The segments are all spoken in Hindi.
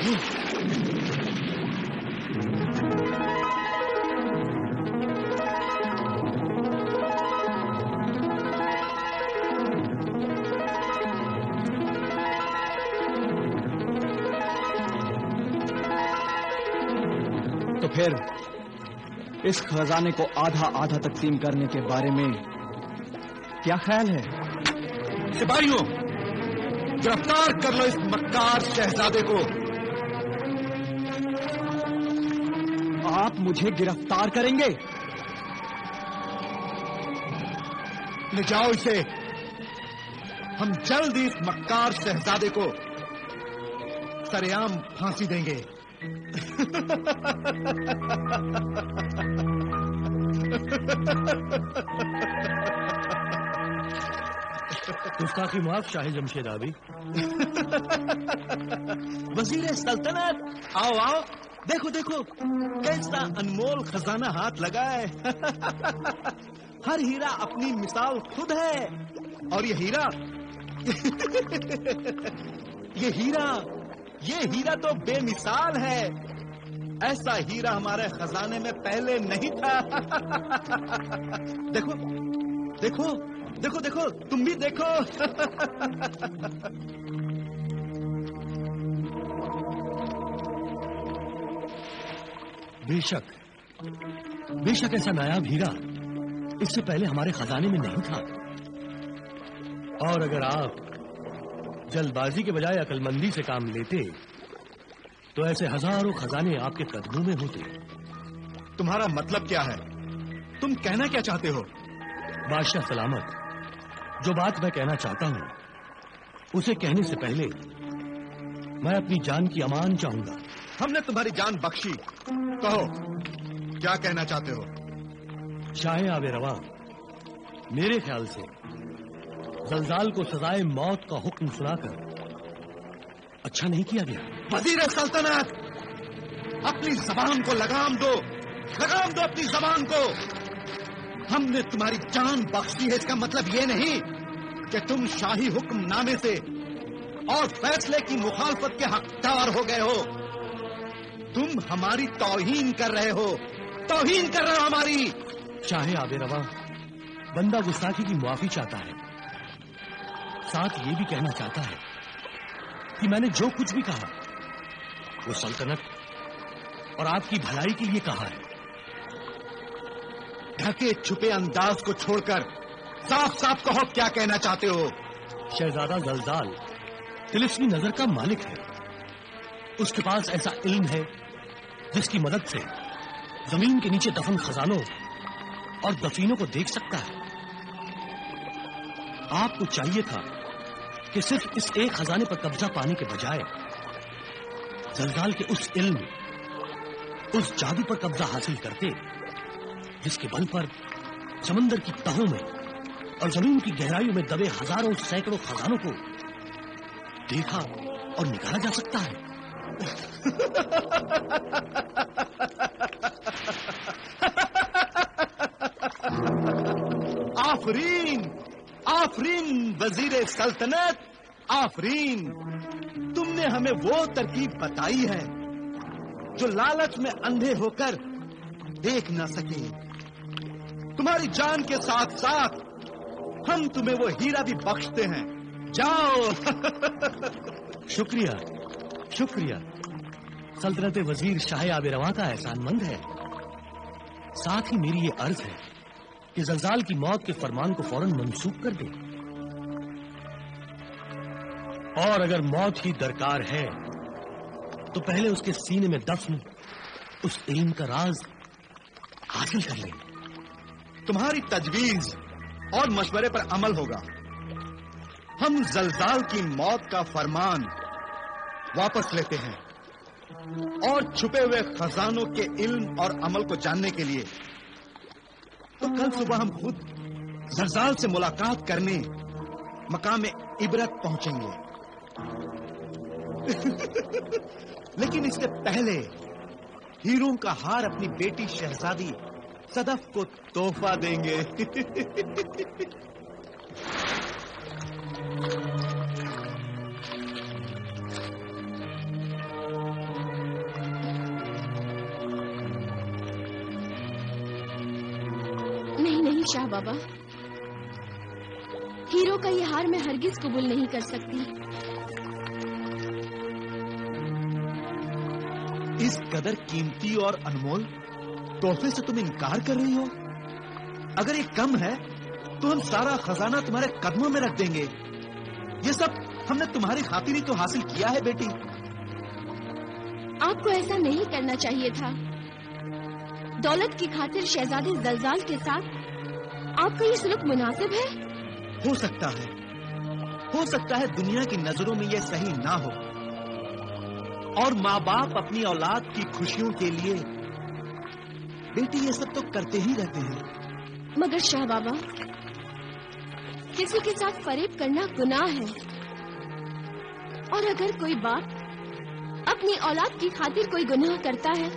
तो फिर इस खजाने को आधा आधा तकसीम करने के बारे में क्या ख्याल है? सिपाहियों, गिरफ्तार कर लो इस मक्कार शहजादे को। आप मुझे गिरफ्तार करेंगे? ले जाओ इसे। हम जल्द ही इस मक्कार शहजादे को सरेआम फांसी देंगे। गुस्ताखी माफ शाही जमशेद आबी। वजीर सल्तनत, आओ आओ, देखो देखो कैसा अनमोल खजाना हाथ लगा है। हर हीरा अपनी मिसाल खुद है। और ये हीरा ये हीरा तो बेमिसाल है। ऐसा हीरा हमारे खजाने में पहले नहीं था। देखो देखो देखो देखो, तुम भी देखो। बेशक ऐसा नायाब हीरा इससे पहले हमारे खजाने में नहीं था। और अगर आप जल्दबाजी के बजाय अकलमंदी से काम लेते तो ऐसे हजारों खजाने आपके कदमों में होते। तुम्हारा मतलब क्या है? तुम कहना क्या चाहते हो? बादशाह सलामत, जो बात मैं कहना चाहता हूं उसे कहने से पहले मैं अपनी जान की अमान चाहूंगा। हमने तुम्हारी जान बख्शी, कहो क्या कहना चाहते हो? शाहे आबे रवा, मेरे ख्याल से जल्जाल को सजाए मौत का हुक्म सुनाकर अच्छा नहीं किया गया। वजीर सल्तनत, अपनी जबान को लगाम दो अपनी जबान को। हमने तुम्हारी जान बख्शी है, इसका मतलब ये नहीं कि तुम शाही हुक्मनामे से और फैसले की मुखालफत के हकदार हो गए हो। तुम हमारी तौहीन कर रहे हो हमारी। शाहे आबे रवा, बंदा गुस्ताखी की मुआफी चाहता है, साथ ये भी कहना चाहता है कि मैंने जो कुछ भी कहा वो सल्तनत और आपकी भलाई के लिए कहा है। ढके छुपे अंदाज को छोड़कर साफ साफ कहो क्या कहना चाहते हो। शहजादा जल्जाल तिलिस्मी नजर का मालिक है। उसके पास ऐसा इल्म है जिसकी मदद से जमीन के नीचे दफन खजानों और दफीनों को देख सकता है। आपको चाहिए था कि सिर्फ इस एक खजाने पर कब्जा पाने के बजाय जल्जाल के उस इल्म, उस जादू पर कब्जा हासिल करते जिसके बल पर समंदर की तहों में और जमीन की गहराइयों में दबे हजारों सैकड़ों खजानों को देखा और निकाला जा सकता है। आफरीन, आफरीन वजीर सल्तनत, आफरीन। तुमने हमें वो तरकीब बताई है जो लालच में अंधे होकर देख न सके। तुम्हारी जान के साथ साथ हम तुम्हें वो हीरा भी बख्शते हैं। जाओ। शुक्रिया, शुक्रिया। सल्तनत वजीर शाह आबे रवा का एहसानमंद है। साथ ही मेरी ये अर्ज है कि जल्जाल की मौत के फरमान को फौरन मंसूख कर दे। और अगर मौत ही दरकार है तो पहले उसके सीने में दफन उस इल्म का राज हासिल कर ले। तुम्हारी तजवीज और मशवरे पर अमल होगा। हम जल्जाल की मौत का फरमान वापस लेते हैं और छुपे हुए खजानों के इल्म और अमल को जानने के लिए तो कल सुबह हम खुद जल्जाल से मुलाकात करने मकाम इबरत पहुंचेंगे। लेकिन इससे पहले हीरों का हार अपनी बेटी शहजादी सदफ को तोहफा देंगे। नहीं शाह बाबा, हीरो का ये हार मैं हरगिज कबूल नहीं कर सकती। इस कदर कीमती और अनमोल तोहफे से तुम इनकार कर रही हो? अगर ये कम है तो हम सारा खजाना तुम्हारे कदमों में रख देंगे। ये सब हमने तुम्हारी खातिर ही तो हासिल किया है बेटी। आपको ऐसा नहीं करना चाहिए था। दौलत की खातिर शहजादे जलजाल के साथ आपका ये सलूक मुनासिब है? हो सकता है दुनिया की नजरों में यह सही ना हो, और माँ बाप अपनी औलाद की खुशियों के लिए बेटी ये सब तो करते ही रहते हैं। मगर शाह बाबा, किसी के साथ फरेब करना गुनाह है, और अगर कोई बाप अपनी औलाद की खातिर कोई गुनाह करता है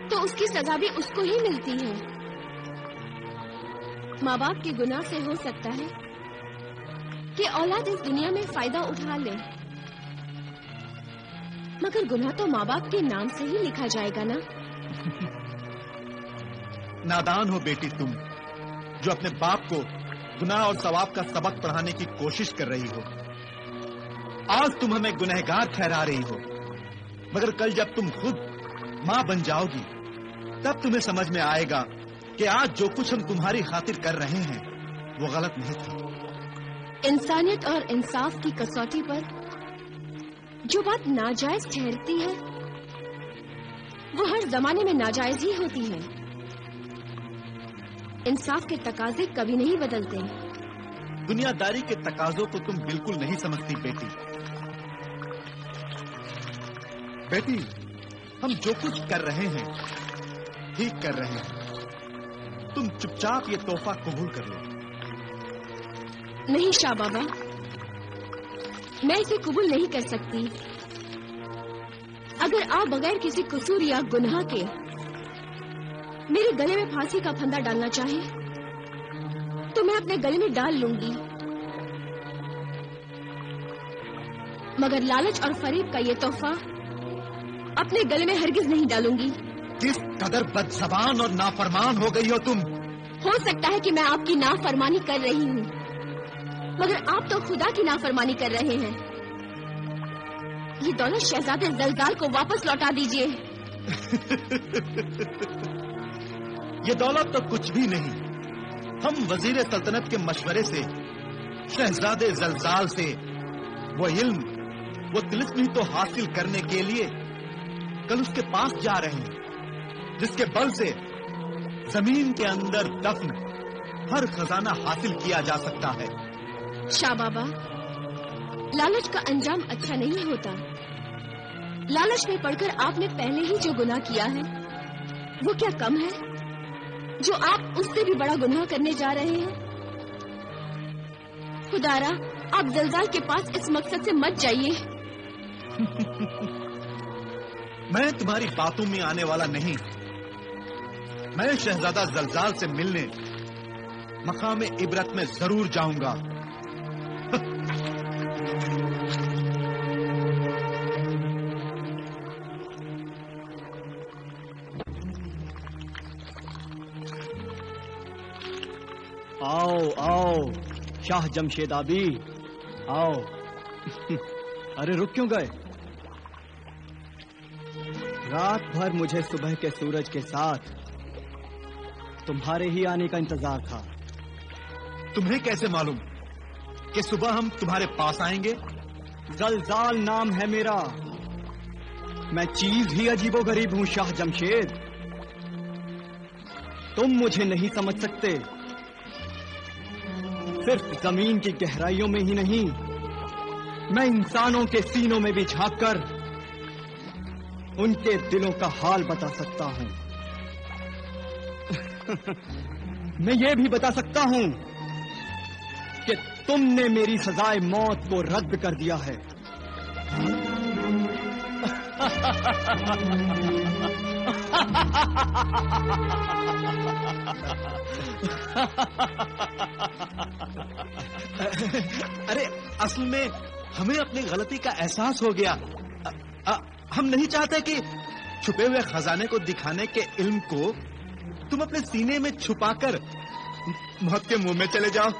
तो उसकी सजा भी उसको ही मिलती है। माँ बाप के गुनाह से हो सकता है कि औलाद इस दुनिया में फायदा उठा ले, मगर गुनाह तो माँ बाप के नाम से ही लिखा जाएगा ना। नादान हो बेटी तुम, जो अपने बाप को गुनाह और सवाब का सबक पढ़ाने की कोशिश कर रही हो। आज तुम हमें गुनहगार ठहरा रही हो, मगर कल जब तुम खुद माँ बन जाओगी तब तुम्हें समझ में आएगा कि आज जो कुछ हम तुम्हारी खातिर कर रहे हैं वो गलत नहीं था। इंसानियत और इंसाफ की कसौटी पर जो बात नाजायज ठहरती है वो हर जमाने में नाजायज ही होती है। इंसाफ के तकाजे कभी नहीं बदलते। दुनियादारी के तकाजों को तुम बिल्कुल नहीं समझती बेटी। बेटी, हम जो कुछ कर रहे हैं ठीक कर रहे हैं। तुम चुपचाप ये तोहफा कबूल कर लो। नहीं शाह बाबा, मैं इसे कबूल नहीं कर सकती। अगर आप बगैर किसी कसूर या गुनाह के मेरे गले में फांसी का फंदा डालना चाहे तो मैं अपने गले में डाल लूंगी, मगर लालच और फरेब का ये तोहफा अपने गले में हरगिज नहीं डालूंगी। किस कदर बदज़बान और नाफरमान हो गई हो तुम। हो सकता है कि मैं आपकी नाफरमानी कर रही हूँ, मगर आप तो खुदा की नाफरमानी कर रहे हैं। ये दौलत शहजादे जलजाल को वापस लौटा दीजिए। ये दौलत तो कुछ भी नहीं। हम वजीर सल्तनत के मशवरे से शहजादे जलजाल से वो इल्म, वो तिलिस्म ही तो हासिल करने के लिए कल उसके पास जा रहे हैं, जिसके बल से जमीन के अंदर दफन हर खजाना हासिल किया जा सकता है। शाह बाबा, लालच का अंजाम अच्छा नहीं होता। लालच में पड़कर आपने पहले ही जो गुनाह किया है वो क्या कम है जो आप उससे भी बड़ा गुनाह करने जा रहे हैं? खुदारा, आप जलजाल के पास इस मकसद से मत जाइए। मैं तुम्हारी बातों में आने वाला नहीं। मैं शहजादा जलजाल से मिलने मकाम इबरत में जरूर जाऊंगा। आओ आओ शाह जमशेदाबी, आओ। अरे रुक क्यों गए? रात भर मुझे सुबह के सूरज के साथ तुम्हारे ही आने का इंतजार था। तुम्हें कैसे मालूम कि सुबह हम तुम्हारे पास आएंगे? जलजाल नाम है मेरा। मैं चीज ही अजीबोगरीब हूं शाह जमशेद। तुम मुझे नहीं समझ सकते। सिर्फ जमीन की गहराइयों में ही नहीं, मैं इंसानों के सीनों में भी झांककर उनके दिलों का हाल बता सकता हूं। मैं ये भी बता सकता हूं कि तुमने मेरी सजाए मौत को रद्द कर दिया है। अरे असल में हमें अपनी गलती का एहसास हो गया। हम नहीं चाहते कि छुपे हुए खजाने को दिखाने के इल्म को तुम अपने सीने में छुपाकर मौत के मुंह में चले जाओ।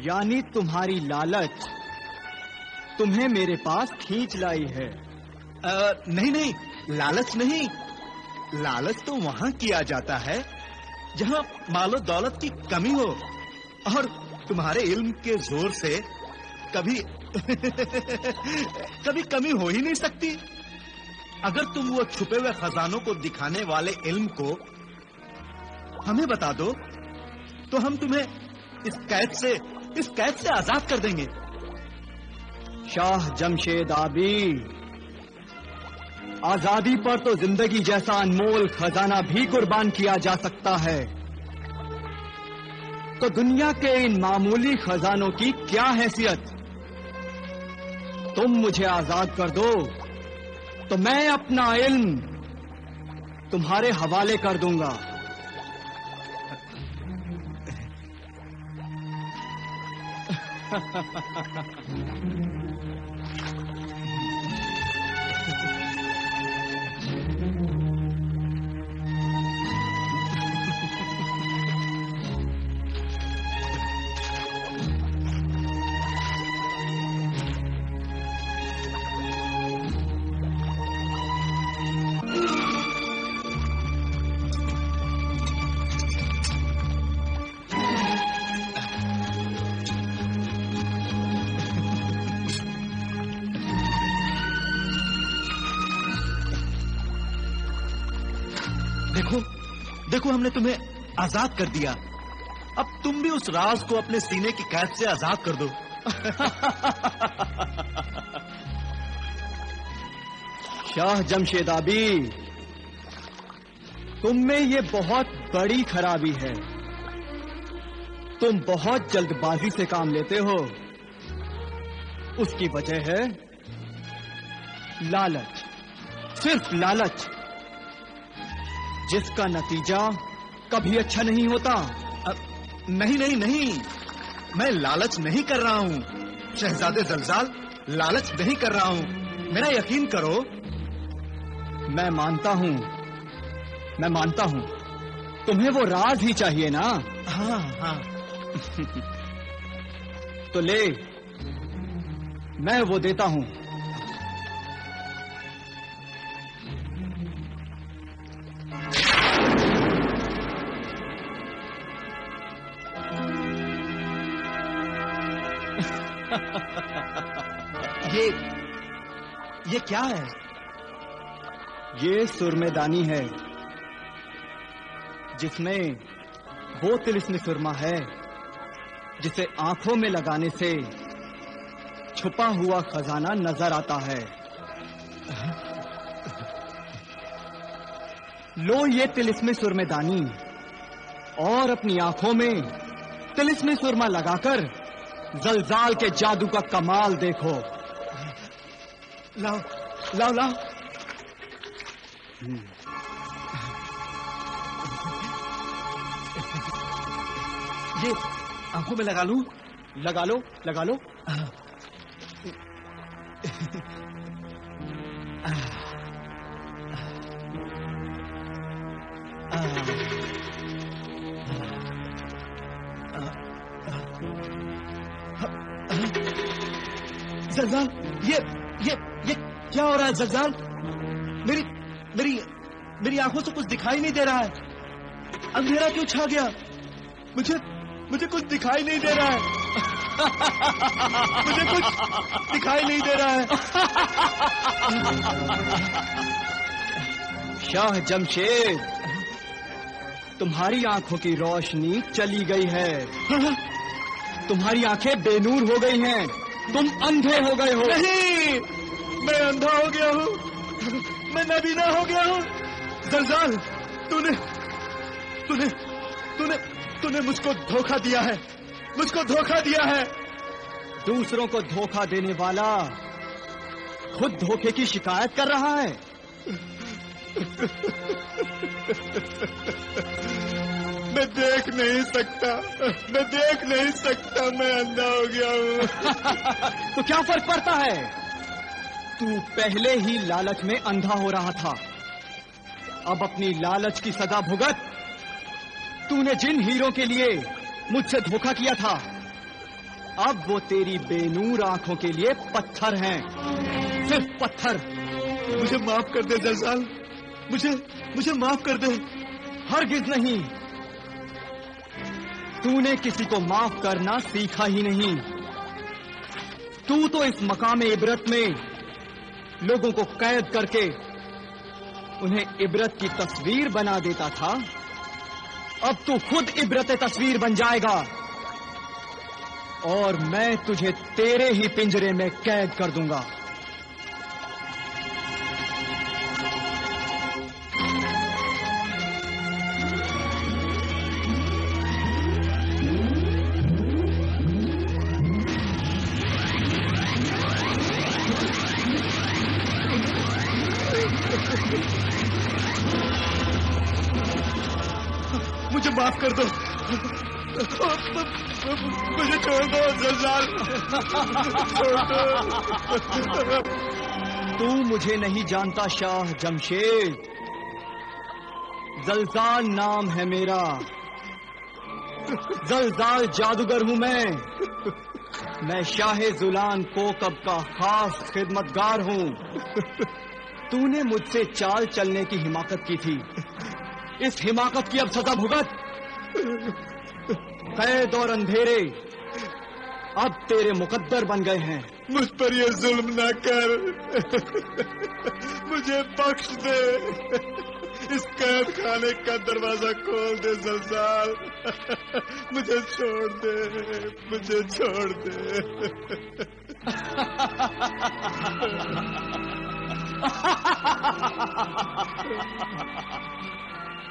यानी तुम्हारी लालच तुम्हें मेरे पास खींच लाई है। नहीं नहीं, लालच नहीं। लालच तो वहां किया जाता है जहां मालो दौलत की कमी हो, और तुम्हारे इल्म के जोर से कभी कभी कमी हो ही नहीं सकती। अगर तुम वो छुपे हुए खजानों को दिखाने वाले इल्म को हमें बता दो तो हम तुम्हें इस कैद से आजाद कर देंगे। शाह जमशेद आबी, आजादी पर तो जिंदगी जैसा अनमोल खजाना भी कुर्बान किया जा सकता है, तो दुनिया के इन मामूली खजानों की क्या हैसियत। तुम मुझे आजाद कर दो तो मैं अपना इल्म तुम्हारे हवाले कर दूंगा। देखो हमने तुम्हें आजाद कर दिया। अब तुम भी उस राज को अपने सीने की कैद से आजाद कर दो। शाह जमशेद आबी, तुम में ये बहुत बड़ी खराबी है। तुम बहुत जल्दबाजी से काम लेते हो। उसकी वजह है लालच, सिर्फ लालच, जिसका नतीजा कभी अच्छा नहीं होता। नहीं नहीं नहीं, मैं लालच नहीं कर रहा हूं शहजादे जलजाल, लालच नहीं कर रहा हूं, मेरा यकीन करो। मैं मानता हूं तुम्हें वो राज ही चाहिए ना। हाँ हाँ। तो ले, मैं वो देता हूं। ये क्या है? ये सुरमेदानी है, जिसमें वो तिलिस्म सुरमा है जिसे आंखों में लगाने से छुपा हुआ खजाना नजर आता है। लो ये तिलिस्म सुरमेदानी और अपनी आंखों में तिलिस्म सुरमा लगाकर जलजाल के जादू का कमाल देखो। लाओ लाओ लाओ। ये आंखों में लगा लूं? लगा लो, लगा लो। जलजाल, ये क्या हो रहा है जलजाल? मेरी आंखों से कुछ दिखाई नहीं दे रहा है। अंधेरा क्यों छा गया? मुझे कुछ दिखाई नहीं दे रहा है। मुझे कुछ दिखाई नहीं दे रहा है। शाह जमशेद, तुम्हारी आंखों की रोशनी चली गई है। तुम्हारी आंखें बेनूर हो गई हैं। तुम अंधे हो गए हो। नहीं, मैं अंधा हो गया हूँ, मैं नबीना हो गया हूँ। जलजाल, तूने मुझको धोखा दिया है, मुझको धोखा दिया है। दूसरों को धोखा देने वाला खुद धोखे की शिकायत कर रहा है। मैं देख नहीं सकता, मैं अंधा हो गया हूँ। तो क्या फर्क पड़ता है? तू पहले ही लालच में अंधा हो रहा था। अब अपनी लालच की सजा भुगत। तूने जिन हीरों के लिए मुझसे धोखा किया था, अब वो तेरी बेनूर आंखों के लिए पत्थर हैं, सिर्फ पत्थर। मुझे माफ कर दे जलजाल, मुझे माफ कर दे। हरगिज नहीं, तूने किसी को माफ करना सीखा ही नहीं। तू तो इस मकाम इबरत में लोगों को कैद करके उन्हें इबरत की तस्वीर बना देता था। अब तू खुद इबरत तस्वीर बन जाएगा और मैं तुझे तेरे ही पिंजरे में कैद कर दूंगा। मुझे माफ कर दो, मुझे छोड़ दो जलजाल, छोड़ दो। तू मुझे नहीं जानता शाह जमशेद, जलजाल नाम है मेरा। जलजाल जादूगर हूं मैं शाह जुलान कोकब का खास खिदमतगार हूं। तूने मुझसे चाल चलने की हिमाकत की थी, इस हिमाकत की अब सजा भुगत। कैद और अंधेरे अब तेरे मुकद्दर बन गए हैं। मुझ पर ये जुल्म न कर, मुझे बख्श दे, इस कैद खाने का दरवाजा खोल दे जलजाल, मुझे छोड़ दे, मुझे छोड़ दे।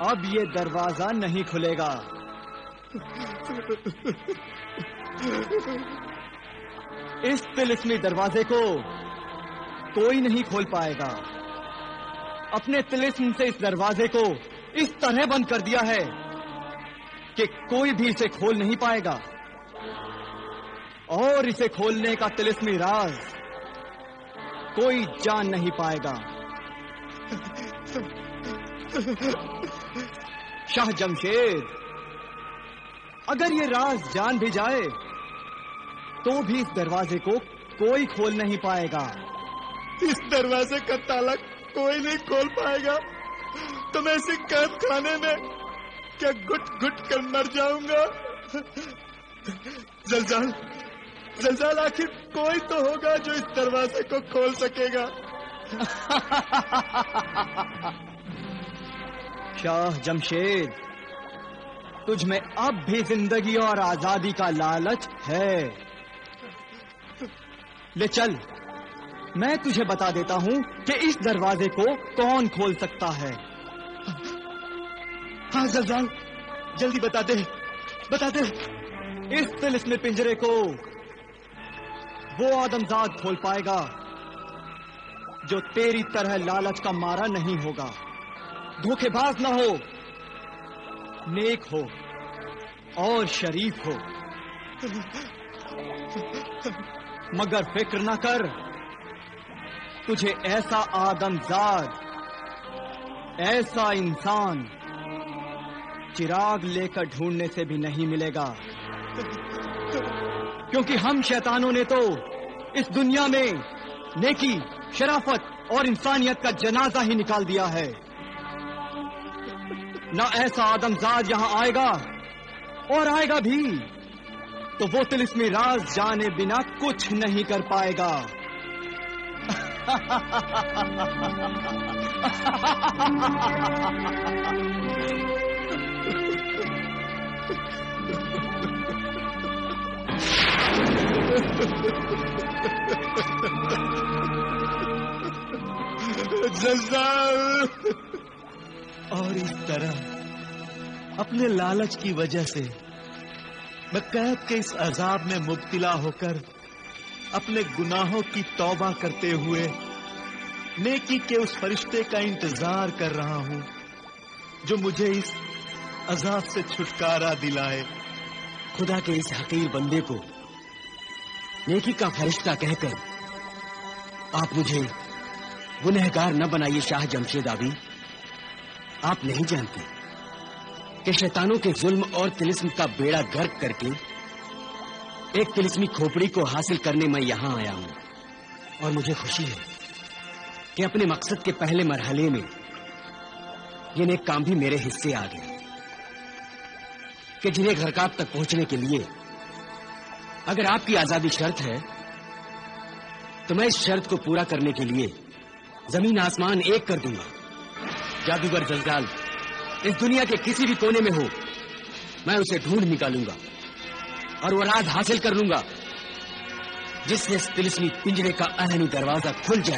अब ये दरवाजा नहीं खुलेगा। इस तिलिस्मी दरवाजे को कोई नहीं खोल पाएगा। अपने तिलिस्म से इस दरवाजे को इस तरह बंद कर दिया है कि कोई भी इसे खोल नहीं पाएगा, और इसे खोलने का तिलिस्मी राज कोई जान नहीं पाएगा। शाह जमशेद, अगर ये राज जान भी जाए तो भी इस दरवाजे को कोई खोल नहीं पाएगा। इस दरवाजे का ताला कोई नहीं खोल पाएगा, तो मैं इसी कैद खाने में क्या घुट घुट कर मर जाऊंगा। जलजाल, जलजाल, आखिर कोई तो होगा जो इस दरवाजे को खोल सकेगा। शाह जमशेद, तुझ में अब भी जिंदगी और आजादी का लालच है। ले चल, मैं तुझे बता देता हूं कि इस दरवाजे को कौन खोल सकता है। हाँ जलजाल, जल्दी बता दे, बता दे। इस तिलिस्मी पिंजरे को वो आदमजाद खोल पाएगा जो तेरी तरह लालच का मारा नहीं होगा, धोखेबाज ना हो, नेक हो और शरीफ हो। मगर फिक्र ना कर, तुझे ऐसा आदमजाद, ऐसा इंसान चिराग लेकर ढूंढने से भी नहीं मिलेगा, क्योंकि हम शैतानों ने तो इस दुनिया में नेकी, शराफत और इंसानियत का जनाजा ही निकाल दिया है। ना ऐसा आदमजाद यहां आएगा, और आएगा भी तो वो तिलिस्मी राज जाने बिना कुछ नहीं कर पाएगा। जलजाल, और इस तरह अपने लालच की वजह से मैं कैद के इस अजाब में मुब्तिला होकर अपने गुनाहों की तौबा करते हुए नेकी के उस फरिश्ते का इंतजार कर रहा हूं जो मुझे इस अजाब से छुटकारा दिलाए। खुदा के इस हकीर बंदे को नेकी का फरिश्ता कहकर आप मुझे गुनहगार न बनाइए शाह जमशेद आबी। आप नहीं जानते कि शैतानों के जुल्म और तिलिस्म का बेड़ा गर्क करके एक तिलिस्मी खोपड़ी को हासिल करने मैं यहां आया हूं। और मुझे खुशी है कि अपने मकसद के पहले मरहले में ये नेक काम भी मेरे हिस्से आ गए कि जिन्हें घरकाब तक पहुंचने के लिए अगर आपकी आजादी शर्त है तो मैं इस शर्त को पूरा करने के लिए जमीन आसमान एक कर दूंगा। जादूगर जल्जाल इस दुनिया के किसी भी कोने में हो, मैं उसे ढूंढ निकालूंगा और वो राज हासिल कर लूंगा जिससे इस तिलिस्मी पिंजरे का अहनी दरवाजा खुल जाए।